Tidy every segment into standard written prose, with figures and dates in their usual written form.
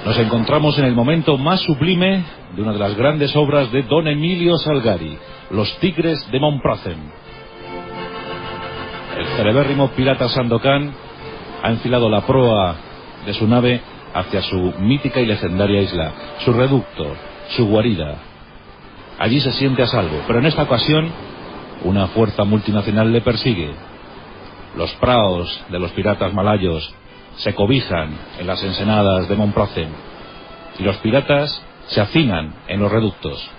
Nos encontramos en el momento más sublime de una de las grandes obras de Don Emilio Salgari, Los Tigres de Montprazen. El celebérrimo pirata Sandokan ha enfilado la proa de su nave hacia su mítica y legendaria isla, su reducto, su guarida. Allí se siente a salvo, pero en esta ocasión una fuerza multinacional le persigue. Los praos de los piratas malayos se cobijan en las ensenadas de Montprazen y los piratas se hacinan en los reductos.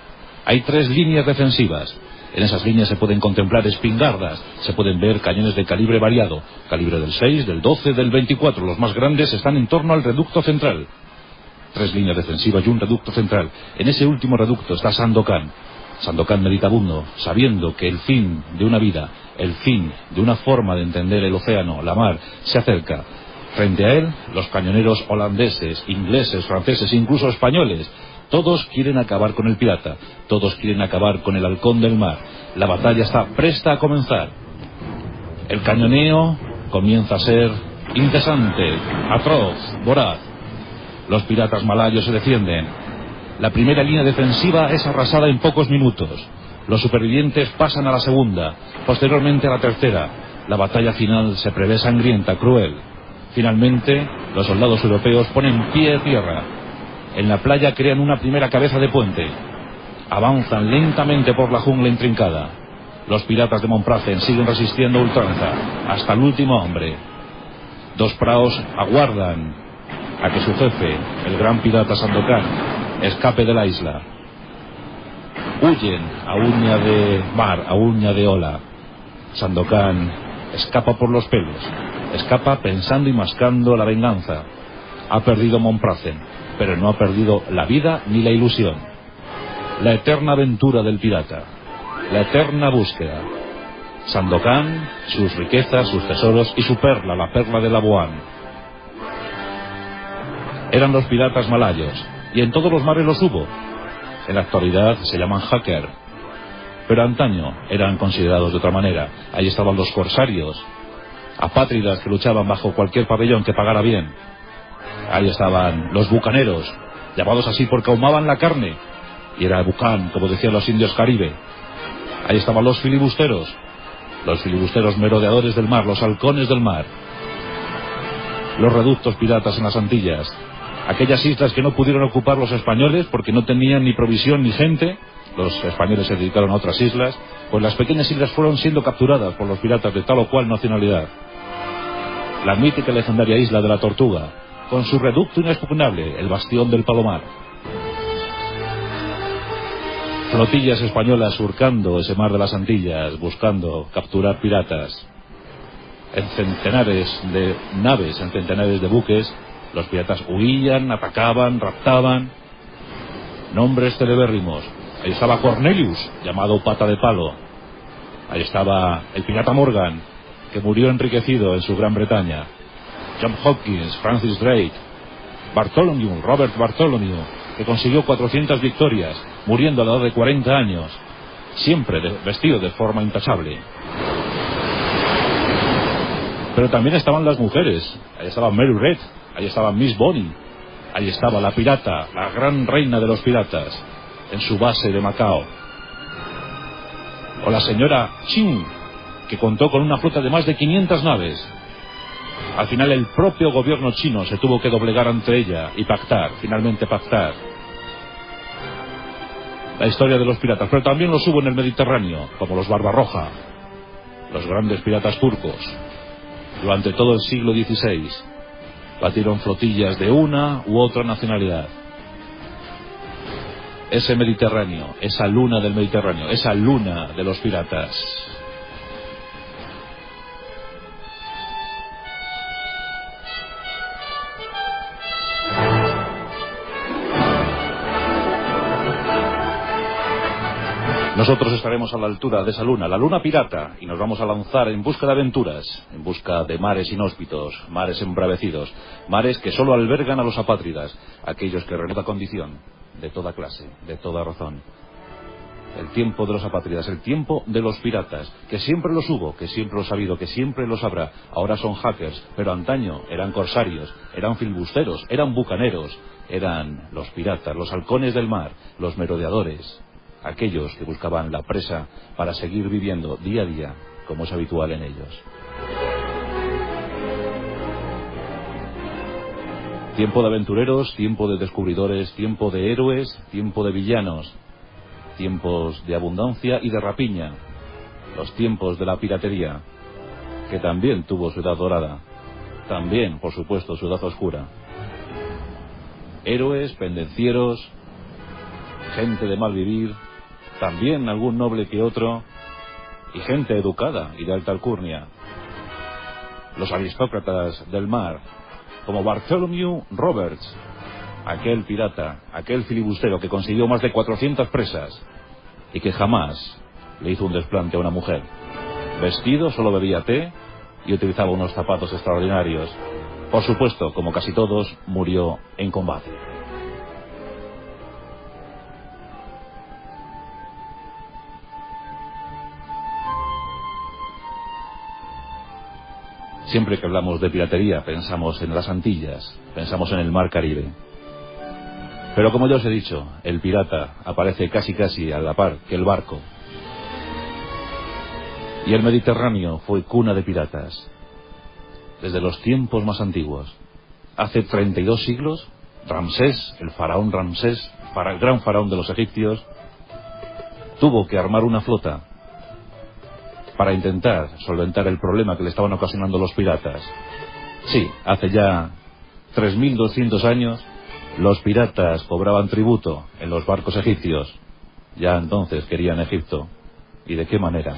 Hay 3 líneas defensivas. En esas líneas se pueden contemplar espingardas, se pueden ver cañones de calibre variado, calibre del 6, del 12, del 24. Los más grandes están en torno al reducto central. 3 líneas defensivas y un reducto central. En ese último reducto está Sandokan. Sandokan meditabundo, sabiendo que el fin de una vida, el fin de una forma de entender el océano, la mar, se acerca. Frente a él, los cañoneros holandeses, ingleses, franceses, incluso españoles, todos quieren acabar con el pirata, todos quieren acabar con el halcón del mar. La batalla está presta a comenzar. El cañoneo comienza a ser incesante, atroz, voraz. Los piratas malayos se defienden. La primera línea defensiva es arrasada en pocos minutos. Los supervivientes pasan a la segunda, posteriormente a la tercera. La batalla final se prevé sangrienta, cruel. Finalmente, los soldados europeos ponen pie a tierra. En la playa crean una primera cabeza de puente. Avanzan lentamente por la jungla intrincada. Los piratas de Montprazen siguen resistiendo a ultranza, hasta el último hombre. 2 praos aguardan a que su jefe, el gran pirata Sandokan, escape de la isla. Huyen a uña de mar, a uña de ola. Sandokan escapa por los pelos. Escapa pensando y mascando la venganza. Ha perdido Montprazen, pero no ha perdido la vida ni la ilusión. La eterna aventura del pirata, la eterna búsqueda. Sandokan, sus riquezas, sus tesoros y su perla, la perla de Labuan. Eran los piratas malayos, y en todos los mares los hubo. En la actualidad se llaman hacker, pero antaño eran considerados de otra manera. Ahí estaban los corsarios, apátridas que luchaban bajo cualquier pabellón que pagara bien. Ahí estaban los bucaneros, llamados así porque ahumaban la carne, y era bucan, como decían los indios caribe. Ahí estaban los filibusteros merodeadores del mar, los halcones del mar. Los reductos piratas en las Antillas, aquellas islas que no pudieron ocupar los españoles porque no tenían ni provisión ni gente. Los españoles se dedicaron a otras islas, pues las pequeñas islas fueron siendo capturadas por los piratas de tal o cual nacionalidad. La mítica y legendaria isla de la Tortuga, con su reducto inexpugnable, el bastión del Palomar. Flotillas españolas surcando ese mar de las Antillas, buscando capturar piratas. En centenares de naves, en centenares de buques, los piratas huían, atacaban, raptaban. Nombres celebérrimos. Ahí estaba Cornelius, llamado Pata de Palo. Ahí estaba el pirata Morgan, que murió enriquecido en su Gran Bretaña. John Hopkins, Francis Drake, Bartholomew, Robert Bartholomew, que consiguió 400 victorias, muriendo a la edad de 40 años, siempre vestido de forma intachable. Pero también estaban las mujeres. Ahí estaba Mary Red, ahí estaba Miss Bonnie, ahí estaba la pirata, la gran reina de los piratas, en su base de Macao. O la señora Qing, que contó con una flota de más de 500 naves. Al final el propio gobierno chino se tuvo que doblegar ante ella y pactar, finalmente pactar. La historia de los piratas, pero también los hubo en el Mediterráneo, como los Barbarroja, los grandes piratas turcos. Durante todo el siglo XVI batieron flotillas de una u otra nacionalidad. Ese Mediterráneo, esa luna del Mediterráneo, esa luna de los piratas. Nosotros estaremos a la altura de esa luna, la luna pirata, y nos vamos a lanzar en busca de aventuras, en busca de mares inhóspitos, mares embravecidos, mares que solo albergan a los apátridas, aquellos que renuevan condición, de toda clase, de toda razón. el tiempo de los apátridas, el tiempo de los piratas, que siempre los hubo, que siempre los ha habido, que siempre los habrá. Ahora son hackers, pero antaño eran corsarios, eran filibusteros, eran bucaneros, eran los piratas, los halcones del mar, los merodeadores, aquellos que buscaban la presa para seguir viviendo día a día, como es habitual en ellos. Tiempo de aventureros, tiempo de descubridores, tiempo de héroes, tiempo de villanos, tiempos de abundancia y de rapiña, los tiempos de la piratería, que también tuvo su edad dorada, también, por supuesto, su edad oscura. Héroes, pendencieros, gente de mal vivir, también algún noble que otro, y gente educada y de alta alcurnia. Los aristócratas del mar, como Bartholomew Roberts, aquel pirata, aquel filibustero que consiguió más de 400 presas y que jamás le hizo un desplante a una mujer. Vestido, solo bebía té y utilizaba unos zapatos extraordinarios. Por supuesto, como casi todos, murió en combate. Siempre que hablamos de piratería pensamos en las Antillas, pensamos en el mar Caribe. Pero como ya os he dicho, el pirata aparece casi a la par que el barco. Y el Mediterráneo fue cuna de piratas desde los tiempos más antiguos. Hace 32 siglos, Ramsés, el faraón Ramsés, el gran faraón de los egipcios, tuvo que armar una flota para intentar solventar el problema que le estaban ocasionando los piratas. Sí, hace ya 3.200 años, los piratas cobraban tributo en los barcos egipcios. Ya entonces querían Egipto. ¿Y de qué manera?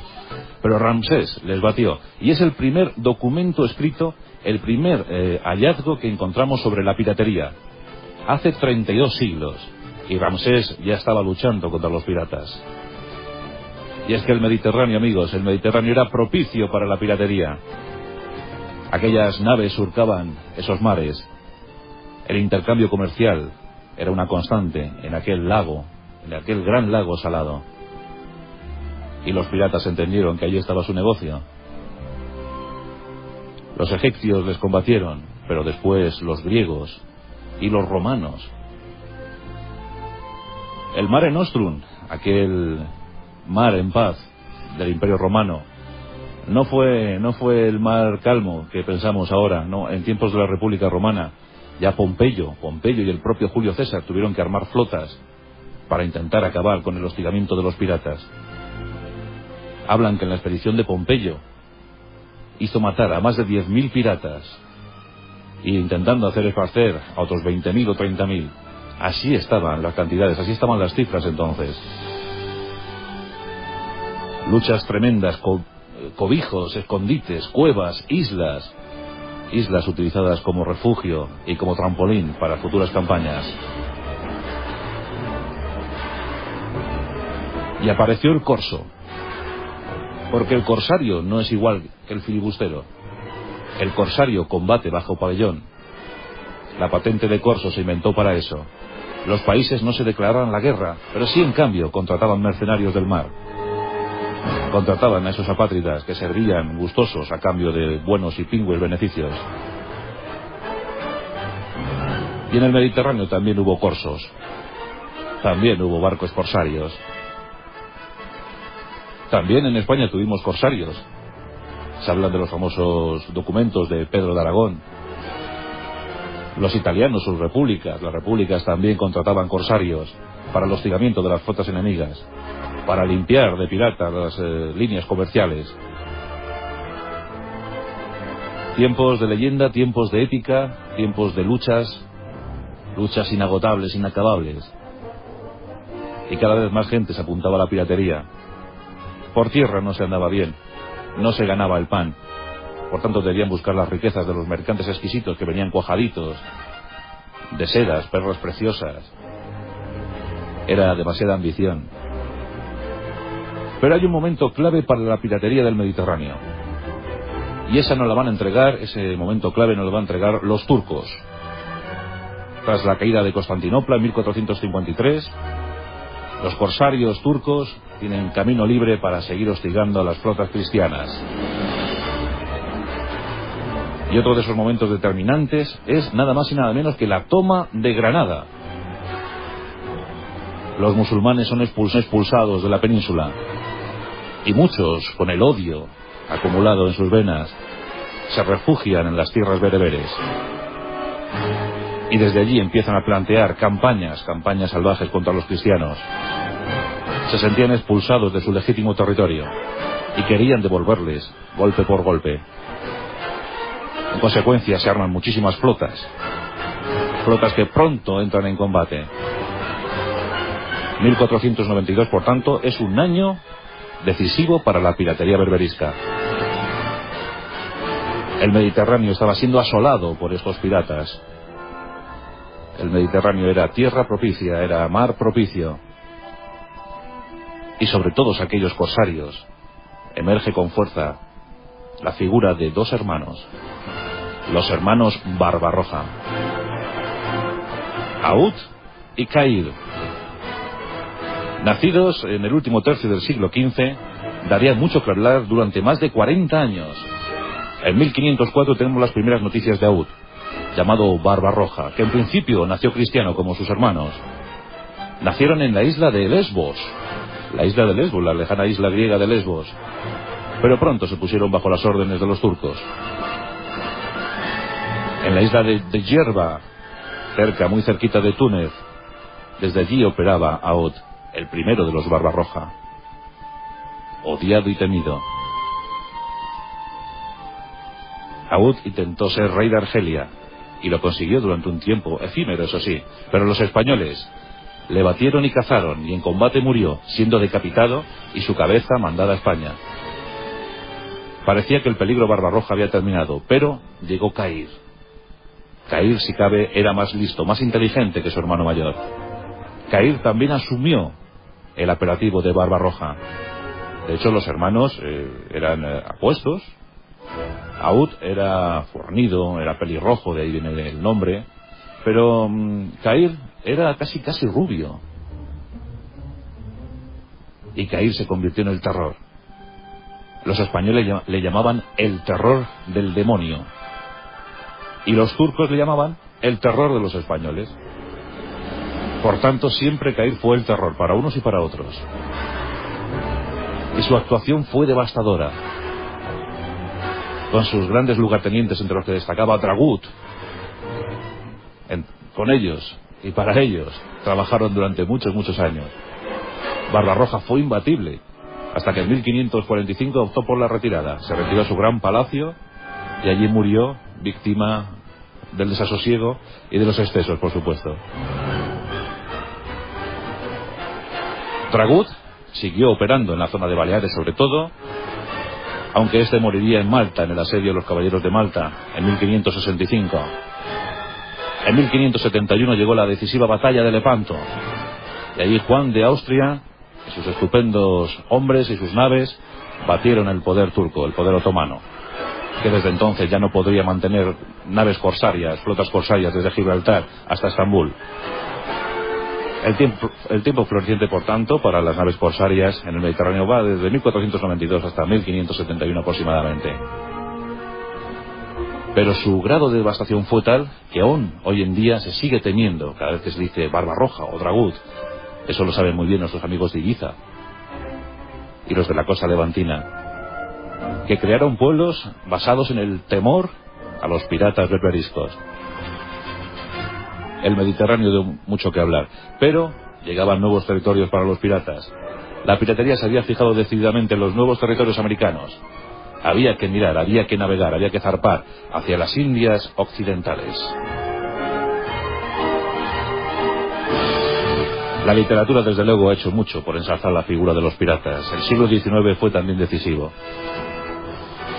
Pero Ramsés les batió. Y es el primer documento escrito, el primer hallazgo que encontramos sobre la piratería. Hace 32 siglos. Y Ramsés ya estaba luchando contra los piratas. Y es que el Mediterráneo, amigos, el Mediterráneo era propicio para la piratería. Aquellas naves surcaban esos mares. El intercambio comercial era una constante en aquel lago, en aquel gran lago salado. Y los piratas entendieron que allí estaba su negocio. Los egipcios les combatieron, pero después los griegos y los romanos. El Mare Nostrum, aquel mar en paz del Imperio Romano, no fue el mar calmo que pensamos ahora, no, en tiempos de la República Romana. Ya Pompeyo y el propio Julio César tuvieron que armar flotas para intentar acabar con el hostigamiento de los piratas. Hablan que en la expedición de Pompeyo hizo matar a más de 10.000 piratas e intentando hacer esparcer a otros 20.000 o 30.000. Así estaban las cantidades, así estaban las cifras entonces. Luchas tremendas, cobijos, escondites, cuevas, islas utilizadas como refugio y como trampolín para futuras campañas. Y apareció el corso, porque el corsario no es igual que el filibustero. El corsario combate bajo pabellón. La patente de corso se inventó para eso. Los países no se declaraban la guerra, pero sí en cambio contrataban mercenarios del mar. Contrataban a esos apátridas que servían gustosos a cambio de buenos y pingües beneficios. Y en el Mediterráneo también hubo corsos. También hubo barcos corsarios. También en España tuvimos corsarios. Se hablan de los famosos documentos de Pedro de Aragón. Los italianos, sus repúblicas, las repúblicas también contrataban corsarios para el hostigamiento de las flotas enemigas, para limpiar de piratas las líneas comerciales. Tiempos de leyenda, tiempos de épica, tiempos de luchas inagotables, inacabables. Y cada vez más gente se apuntaba a la piratería. Por tierra no se andaba bien, no se ganaba el pan. Por tanto debían buscar las riquezas de los mercantes exquisitos que venían cuajaditos de sedas, perlas preciosas. Era demasiada ambición. Pero hay un momento clave para la piratería del Mediterráneo. Y ese momento clave nos lo van a entregar los turcos. Tras la caída de Constantinopla en 1453, Los corsarios turcos tienen camino libre para seguir hostigando a las flotas cristianas. Y otro de esos momentos determinantes es nada más y nada menos que la toma de Granada. Los musulmanes son expulsados de la península y muchos, con el odio acumulado en sus venas, se refugian en las tierras bereberes. Y desde allí empiezan a plantear campañas salvajes contra los cristianos. Se sentían expulsados de su legítimo territorio y querían devolverles golpe por golpe. En consecuencia se arman muchísimas flotas que pronto entran en combate. 1492, por tanto, es un año decisivo para la piratería berberisca. El Mediterráneo estaba siendo asolado por estos piratas. El Mediterráneo era tierra propicia, era mar propicio. Y sobre todos aquellos corsarios emerge con fuerza la figura de dos hermanos, los hermanos Barbarroja, Aud y Caír. Nacidos en el último tercio del siglo XV, darían mucho que hablar durante más de 40 años. En 1504 tenemos las primeras noticias de Aud, llamado Barbarroja, que en principio nació cristiano como sus hermanos. Nacieron en la isla de Lesbos, la lejana isla griega de Lesbos, pero pronto se pusieron bajo las órdenes de los turcos. En la isla de Yerba, muy cerquita de Túnez, desde allí operaba Aud, el primero de los Barbarroja, odiado y temido. Aud intentó ser rey de Argelia y lo consiguió durante un tiempo efímero, eso sí, pero los españoles le batieron y cazaron, y en combate murió, siendo decapitado y su cabeza mandada a España. Parecía que el peligro Barbarroja había terminado, pero llegó Caír. Caír, si cabe, era más listo, más inteligente que su hermano mayor. Caír también asumió el apelativo de Barbarroja. De hecho, los hermanos eran apuestos. Aud era fornido, era pelirrojo, de ahí viene el nombre, pero Caír era casi rubio. Y Caír se convirtió en el terror. Los españoles le llamaban el terror del demonio, y los turcos le llamaban el terror de los españoles. Por tanto, siempre Caír fue el terror para unos y para otros. Y su actuación fue devastadora, con sus grandes lugartenientes, entre los que destacaba Dragut. Con ellos y para ellos trabajaron durante muchos años. Barbarroja fue imbatible, hasta que en 1545 optó por la retirada. Se retiró a su gran palacio y allí murió, víctima del desasosiego y de los excesos, por supuesto. Dragut siguió operando en la zona de Baleares, sobre todo, aunque este moriría en Malta, en el asedio de los caballeros de Malta, en 1565. En 1571 llegó la decisiva batalla de Lepanto, y allí Juan de Austria y sus estupendos hombres y sus naves batieron el poder turco, el poder otomano, que desde entonces ya no podría mantener naves corsarias, flotas corsarias desde Gibraltar hasta Estambul. El tiempo floreciente, por tanto, para las naves corsarias en el Mediterráneo va desde 1492 hasta 1571 aproximadamente. Pero su grado de devastación fue tal que aún hoy en día se sigue temiendo cada vez que se dice Barbarroja o Dragut. Eso lo saben muy bien nuestros amigos de Ibiza y los de la costa levantina, que crearon pueblos basados en el temor a los piratas berberiscos. El Mediterráneo dio mucho que hablar, pero llegaban nuevos territorios para los piratas. La piratería se había fijado decididamente en los nuevos territorios americanos. Había que mirar, había que navegar, había que zarpar hacia las Indias occidentales. La literatura, desde luego, ha hecho mucho por ensalzar la figura de los piratas. El siglo XIX fue también decisivo.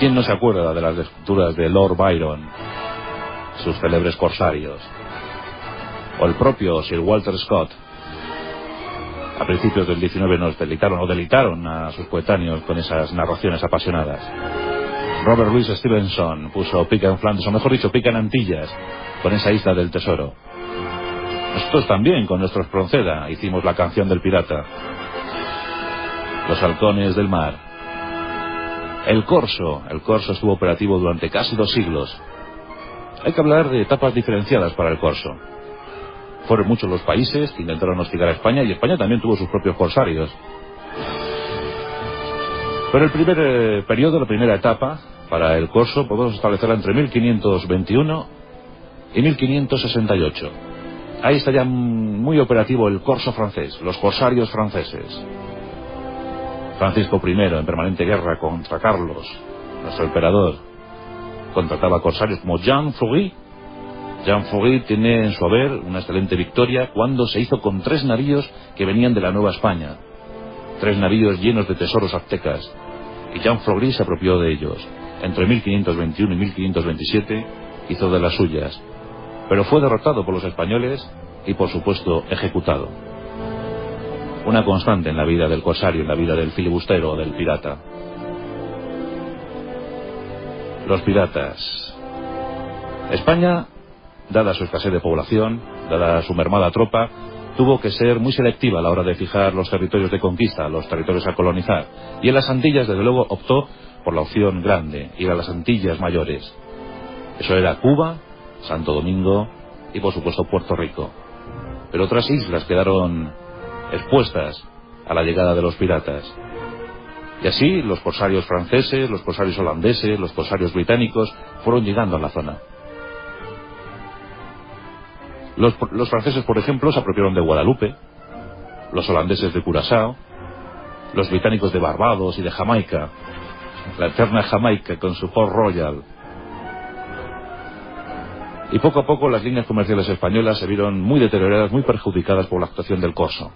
¿Quién no se acuerda de las lecturas de Lord Byron, sus célebres corsarios? O el propio Sir Walter Scott. A principios del XIX nos delitaron a sus coetáneos con esas narraciones apasionadas. Robert Louis Stevenson puso pica en Flandes, o mejor dicho, pica en Antillas, con esa isla del tesoro. Nosotros también, con nuestros Espronceda, hicimos la canción del pirata. Los halcones del mar. El corso estuvo operativo durante casi 2 siglos. Hay que hablar de etapas diferenciadas para el corso. Fueron muchos los países que intentaron hostigar a España, y España también tuvo sus propios corsarios. Pero el primer periodo, la primera etapa para el corso, podemos establecerla entre 1521 y 1568. Ahí está ya muy operativo el corso francés, los corsarios franceses. Francisco I, en permanente guerra contra Carlos, nuestro emperador, contrataba corsarios como Jean Fleury. Jean Fleury tiene en su haber una excelente victoria cuando se hizo con 3 navíos que venían de la Nueva España. 3 navíos llenos de tesoros aztecas. Y Jean Fleury se apropió de ellos. Entre 1521 y 1527 hizo de las suyas. Pero fue derrotado por los españoles y, por supuesto, ejecutado. Una constante en la vida del corsario, en la vida del filibustero o del pirata. Los piratas. España, dada su escasez de población, dada su mermada tropa, tuvo que ser muy selectiva a la hora de fijar los territorios de conquista, los territorios a colonizar. Y en las Antillas, desde luego, optó por la opción grande, ir a las Antillas mayores. Eso era Cuba, Santo Domingo y, por supuesto, Puerto Rico. Pero otras islas quedaron expuestas a la llegada de los piratas. Y así los corsarios franceses, los corsarios holandeses, los corsarios británicos fueron llegando a la zona. Los franceses, por ejemplo, se apropiaron de Guadalupe, los holandeses de Curazao, los británicos de Barbados y de Jamaica, la eterna Jamaica con su Port Royal. Y poco a poco las líneas comerciales españolas se vieron muy deterioradas, muy perjudicadas por la actuación del corso.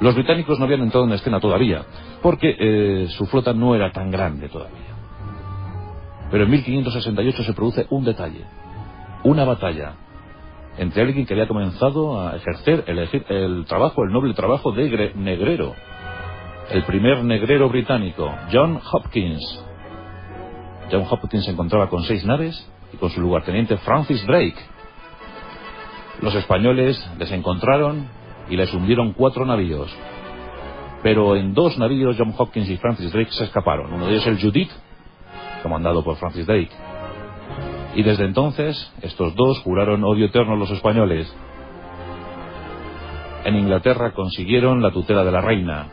Los británicos no habían entrado en escena todavía, porque su flota no era tan grande todavía. Pero en 1568 se produce un detalle, una batalla entre alguien que había comenzado a ejercer el noble trabajo de negrero, el primer negrero británico, John Hopkins. John Hopkins se encontraba con 6 naves y con su lugarteniente Francis Drake. Los españoles les encontraron y les hundieron 4 navíos. Pero en 2 navíos John Hopkins y Francis Drake se escaparon. Uno de ellos el Judith, comandado por Francis Drake. Y desde entonces estos 2 juraron odio eterno a los españoles. En Inglaterra consiguieron la tutela de la reina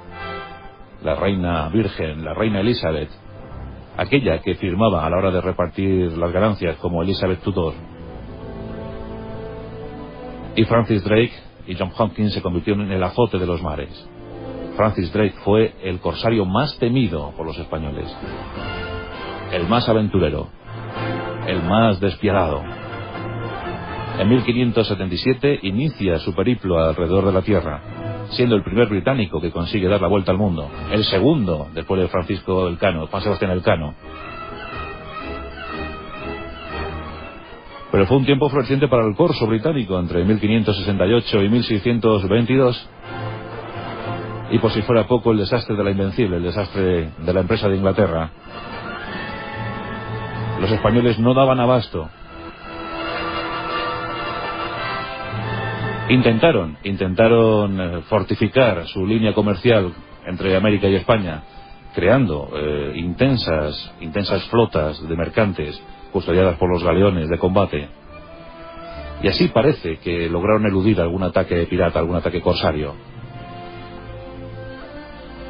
virgen, la reina Elizabeth, aquella que firmaba a la hora de repartir las ganancias como Elizabeth Tudor. Y Francis Drake y John Hopkins se convirtieron en el azote de los mares. Francis Drake fue el corsario más temido por los españoles, el más aventurero, el más despiadado. En 1577 inicia su periplo alrededor de la Tierra, siendo el primer británico que consigue dar la vuelta al mundo, el segundo después de Francisco Elcano, Juan Sebastián Elcano. Pero fue un tiempo floreciente para el corso británico entre 1568 y 1622. Y por si fuera poco, el desastre de la Invencible, el desastre de la empresa de Inglaterra. Los españoles no daban abasto. Intentaron fortificar su línea comercial entre América y España, creando intensas flotas de mercantes custodiadas por los galeones de combate. Y así parece que lograron eludir algún ataque pirata, algún ataque corsario.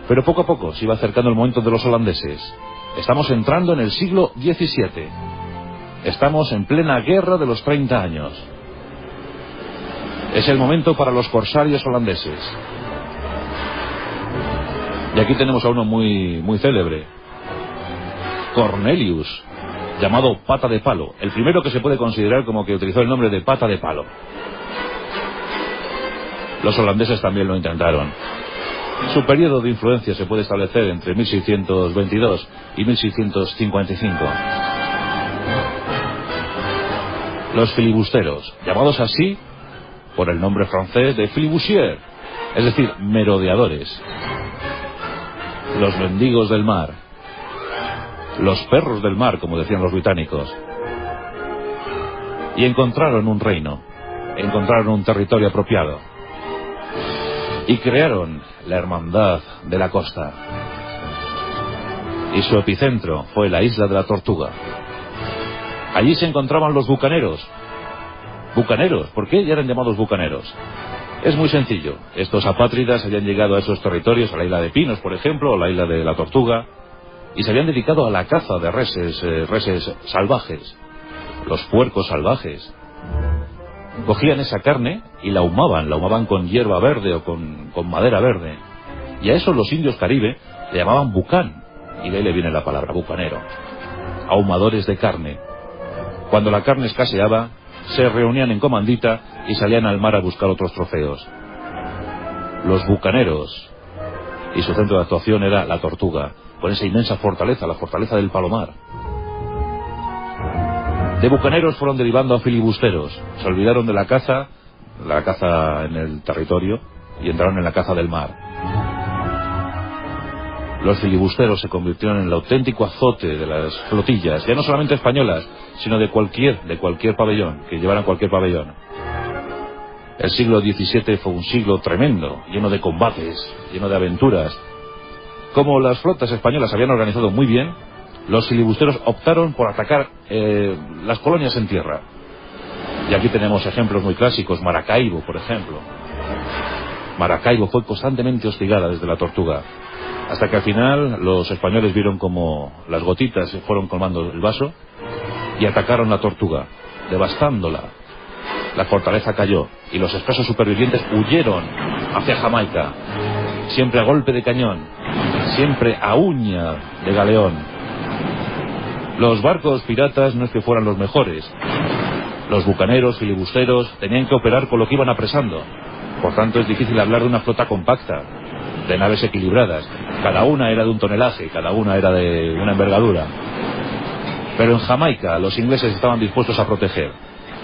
Pero poco a poco se iba acercando el momento de los holandeses. Estamos entrando en el siglo XVII. Estamos en plena guerra de los 30 años. Es el momento para los corsarios holandeses. Y aquí tenemos a uno muy célebre, Cornelius, llamado Pata de Palo, el primero que se puede considerar como que utilizó el nombre de Pata de Palo. Los holandeses también lo intentaron. Su periodo de influencia se puede establecer entre 1622 y 1655. Los filibusteros, llamados así por el nombre francés de flibustier, es decir, merodeadores. Los mendigos del mar, los perros del mar, como decían los británicos. Y encontraron un reino, encontraron un territorio apropiado y crearon la Hermandad de la Costa. Y su epicentro fue la isla de la Tortuga. Allí se encontraban los bucaneros. ¿Bucaneros? ¿Por qué ya eran llamados bucaneros? Es muy sencillo. Estos apátridas habían llegado a esos territorios, a la isla de Pinos, por ejemplo, o la isla de la Tortuga, y se habían dedicado a la caza de reses salvajes, los puercos salvajes. Cogían esa carne y la ahumaban con hierba verde o con madera verde. Y a eso los indios caribe le llamaban bucán, y de ahí le viene la palabra bucanero. Ahumadores de carne. Cuando la carne escaseaba, se reunían en comandita y salían al mar a buscar otros trofeos. Los bucaneros, y su centro de actuación era la Tortuga, con esa inmensa fortaleza, la fortaleza del Palomar. De bucaneros fueron derivando a filibusteros. Se olvidaron de la caza en el territorio, y entraron en la caza del mar. Los filibusteros se convirtieron en el auténtico azote de las flotillas, ya no solamente españolas, sino de cualquier pabellón, que llevaran cualquier pabellón. El siglo XVII fue un siglo tremendo, lleno de combates, lleno de aventuras. Como las flotas españolas habían organizado muy bien, los filibusteros optaron por atacar las colonias en tierra. Y aquí tenemos ejemplos muy clásicos. Maracaibo, por ejemplo. Maracaibo fue constantemente hostigada desde la Tortuga, hasta que al final los españoles vieron como las gotitas se fueron colmando el vaso y atacaron la Tortuga, devastándola. La fortaleza cayó y los escasos supervivientes huyeron hacia Jamaica, siempre a golpe de cañón, siempre a uña de galeón. Los barcos piratas no es que fueran los mejores. Los bucaneros, filibusteros, tenían que operar con lo que iban apresando. Por tanto, es difícil hablar de una flota compacta, de naves equilibradas. Cada una era de un tonelaje, cada una era de una envergadura. Pero en Jamaica los ingleses estaban dispuestos a proteger.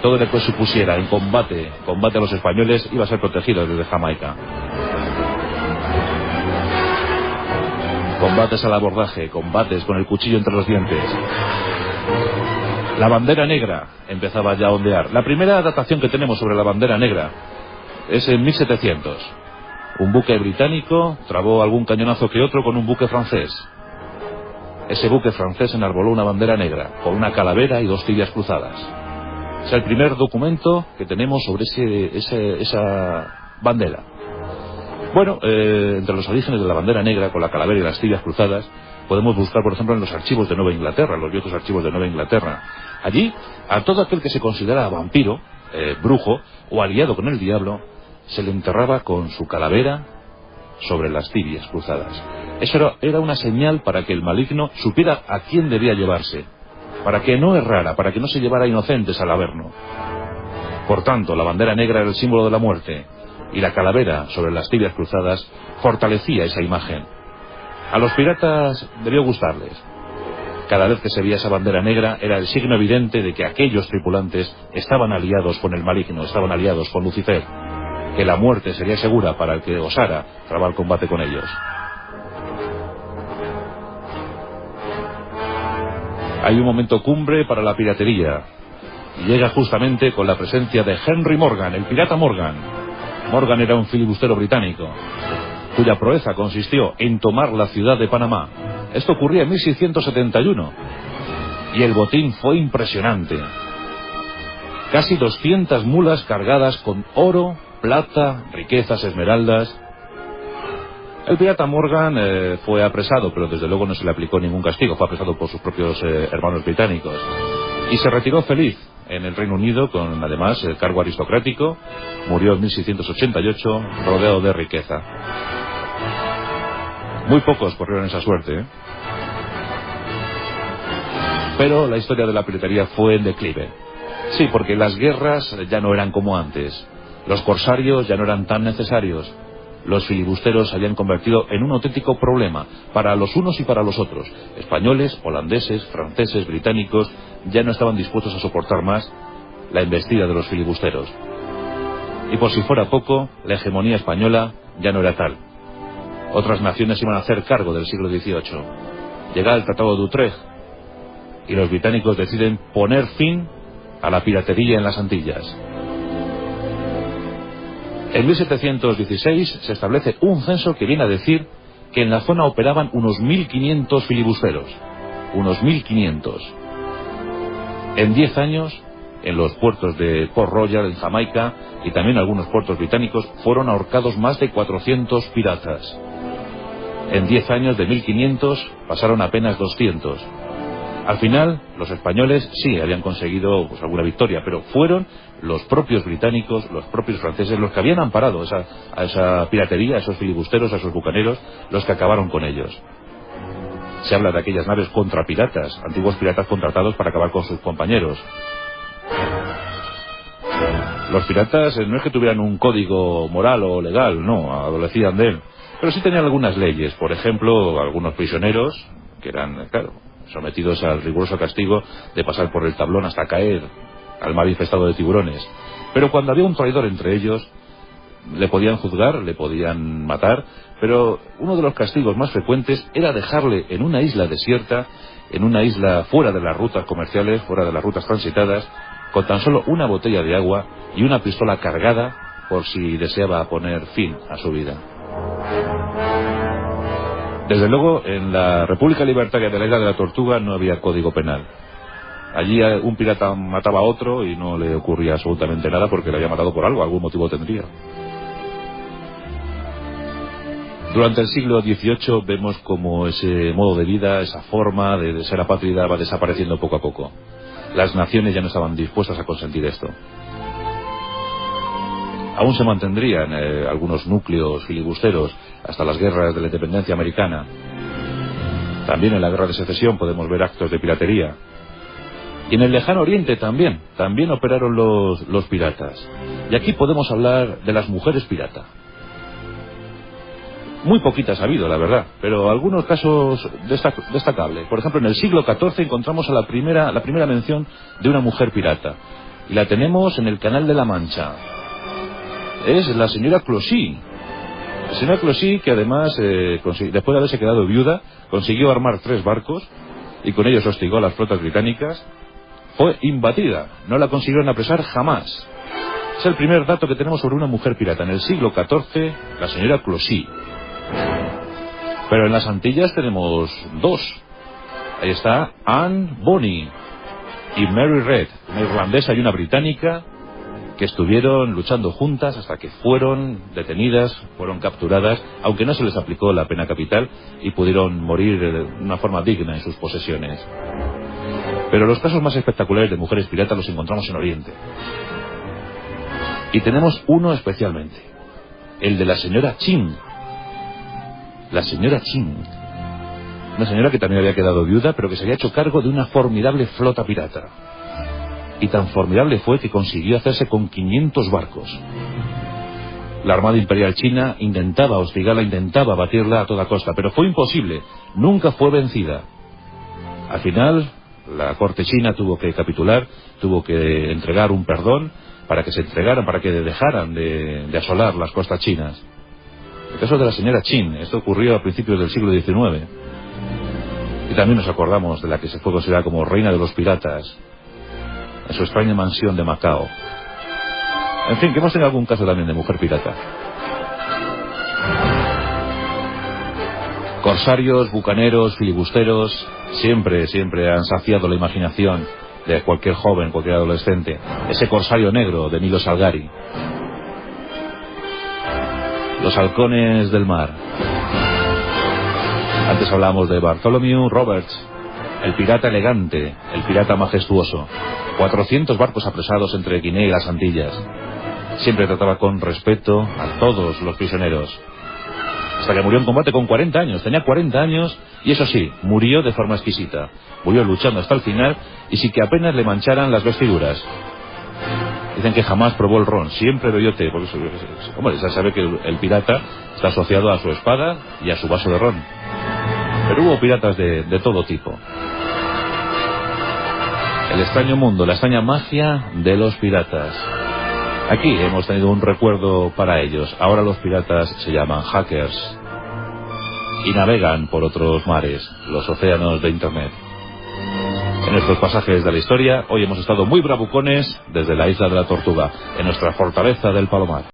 Todo lo que supusiera en combate a los españoles iba a ser protegido desde Jamaica. Combates al abordaje, combates con el cuchillo entre los dientes. La bandera negra empezaba ya a ondear. La primera datación que tenemos sobre la bandera negra es en 1700. Un buque británico trabó algún cañonazo que otro con un buque francés. Ese buque francés enarboló una bandera negra, con una calavera y dos tibias cruzadas. Es el primer documento que tenemos sobre esa bandera. Bueno, entre los orígenes de la bandera negra con la calavera y las tibias cruzadas, podemos buscar, por ejemplo, en los archivos de Nueva Inglaterra, los viejos archivos de Nueva Inglaterra. Allí, a todo aquel que se considera vampiro, brujo o aliado con el diablo, se le enterraba con su calavera sobre las tibias cruzadas. Eso era una señal para que el maligno supiera a quién debía llevarse, para que no errara, para que no se llevara inocentes al averno. Por tanto, la bandera negra era el símbolo de la muerte, y la calavera sobre las tibias cruzadas fortalecía esa imagen. A los piratas debió gustarles. Cada vez que se veía esa bandera negra era el signo evidente de que aquellos tripulantes estaban aliados con el maligno, estaban aliados con Lucifer, que la muerte sería segura para el que osara trabar combate con ellos. Hay un momento cumbre para la piratería, y llega justamente con la presencia de Henry Morgan, el pirata Morgan. Morgan era un filibustero británico, cuya proeza consistió en tomar la ciudad de Panamá. Esto ocurría en 1671, y el botín fue impresionante. Casi 200 mulas cargadas con oro, plata, riquezas, esmeraldas. El pirata Morgan fue apresado, pero desde luego no se le aplicó ningún castigo. Fue apresado por sus propios hermanos británicos y se retiró feliz en el Reino Unido con, además, el cargo aristocrático. Murió en 1688 rodeado de riqueza. Muy pocos corrieron esa suerte, ¿eh? Pero la historia de la piratería fue en declive. Sí, porque las guerras ya no eran como antes. Los corsarios ya no eran tan necesarios. Los filibusteros se habían convertido en un auténtico problema para los unos y para los otros. Españoles, holandeses, franceses, británicos ya no estaban dispuestos a soportar más la embestida de los filibusteros. Y por si fuera poco, la hegemonía española ya no era tal. Otras naciones iban a hacer cargo del siglo XVIII. Llega el Tratado de Utrecht y los británicos deciden poner fin a la piratería en las Antillas. En 1716 se establece un censo que viene a decir que en la zona operaban unos 1.500 filibusteros. Unos 1.500. En 10 años, en los puertos de Port Royal, en Jamaica, y también algunos puertos británicos, fueron ahorcados más de 400 piratas. En 10 años, de 1.500, pasaron apenas 200. Al final, los españoles sí habían conseguido pues, alguna victoria, pero fueron los propios británicos, los propios franceses, los que habían amparado a esa piratería, a esos filibusteros, a esos bucaneros, los que acabaron con ellos. Se habla de aquellas naves contra piratas, antiguos piratas contratados para acabar con sus compañeros. Los piratas no es que tuvieran un código moral o legal, no, adolecían de él. Pero sí tenían algunas leyes, por ejemplo, algunos prisioneros, que eran, claro, sometidos al riguroso castigo de pasar por el tablón hasta caer al mar infestado de tiburones. Pero cuando había un traidor entre ellos, le podían juzgar, le podían matar, pero uno de los castigos más frecuentes era dejarle en una isla desierta, en una isla fuera de las rutas comerciales, fuera de las rutas transitadas, con tan solo una botella de agua y una pistola cargada por si deseaba poner fin a su vida. Desde luego, en la República Libertaria de la Isla de la Tortuga no había código penal. Allí un pirata mataba a otro y no le ocurría absolutamente nada porque le había matado por algo, algún motivo tendría. Durante el siglo XVIII vemos como ese modo de vida, esa forma de ser apátrida va desapareciendo poco a poco. Las naciones ya no estaban dispuestas a consentir esto. Aún se mantendrían algunos núcleos filibusteros hasta las guerras de la independencia americana. También en la guerra de secesión podemos ver actos de piratería. Y en el lejano oriente también operaron los piratas. Y aquí podemos hablar de las mujeres pirata. Muy poquitas ha habido, la verdad, pero algunos casos destacables. Por ejemplo, en el siglo XIV encontramos a la primera mención de una mujer pirata. Y la tenemos en el Canal de la Mancha. Es la señora Clossy. La señora Clossy, que además, después de haberse quedado viuda, consiguió armar 3 barcos y con ellos hostigó a las flotas británicas. Fue imbatida, no la consiguieron apresar jamás. Es el primer dato que tenemos sobre una mujer pirata. En el siglo XIV, la señora Clossy. Pero en las Antillas tenemos 2. Ahí está Anne Bonny y Mary Red, una irlandesa y una británica, que estuvieron luchando juntas hasta que fueron detenidas, fueron capturadas, aunque no se les aplicó la pena capital, y pudieron morir de una forma digna en sus posesiones. Pero los casos más espectaculares de mujeres piratas los encontramos en Oriente. Y tenemos uno especialmente, el de la señora Chin. La señora Chin. Una señora que también había quedado viuda, pero que se había hecho cargo de una formidable flota pirata. Y tan formidable fue que consiguió hacerse con 500 barcos. La Armada Imperial China intentaba hostigarla, intentaba batirla a toda costa, pero fue imposible. Nunca fue vencida. Al final, la corte china tuvo que capitular, tuvo que entregar un perdón para que se entregaran, para que dejaran de asolar las costas chinas. El caso de la señora Chin, esto ocurrió a principios del siglo XIX. Y también nos acordamos de la que se fue considerada como reina de los piratas, en su extraña mansión de Macao. En fin, que hemos tenido algún caso también de mujer pirata. Corsarios, bucaneros, filibusteros, siempre han saciado la imaginación de cualquier joven, cualquier adolescente. Ese corsario negro de Milo Salgari. Los halcones del mar. Antes hablábamos de Bartholomew Roberts, el pirata elegante, el pirata majestuoso. 400 barcos apresados entre Guinea y las Antillas. Siempre trataba con respeto a todos los prisioneros. Hasta que murió en combate con 40 años. Tenía 40 años y eso sí, murió de forma exquisita. Murió luchando hasta el final y sin que apenas le mancharan las vestiduras. Dicen que jamás probó el ron, siempre bebió té, porque hombre, ya sabe que el pirata está asociado a su espada y a su vaso de ron. Pero hubo piratas de todo tipo. El extraño mundo, la extraña magia de los piratas. Aquí hemos tenido un recuerdo para ellos. Ahora los piratas se llaman hackers y navegan por otros mares, los océanos de Internet. En nuestros pasajes de la historia, hoy hemos estado muy bravucones desde la isla de la Tortuga, en nuestra fortaleza del Palomar.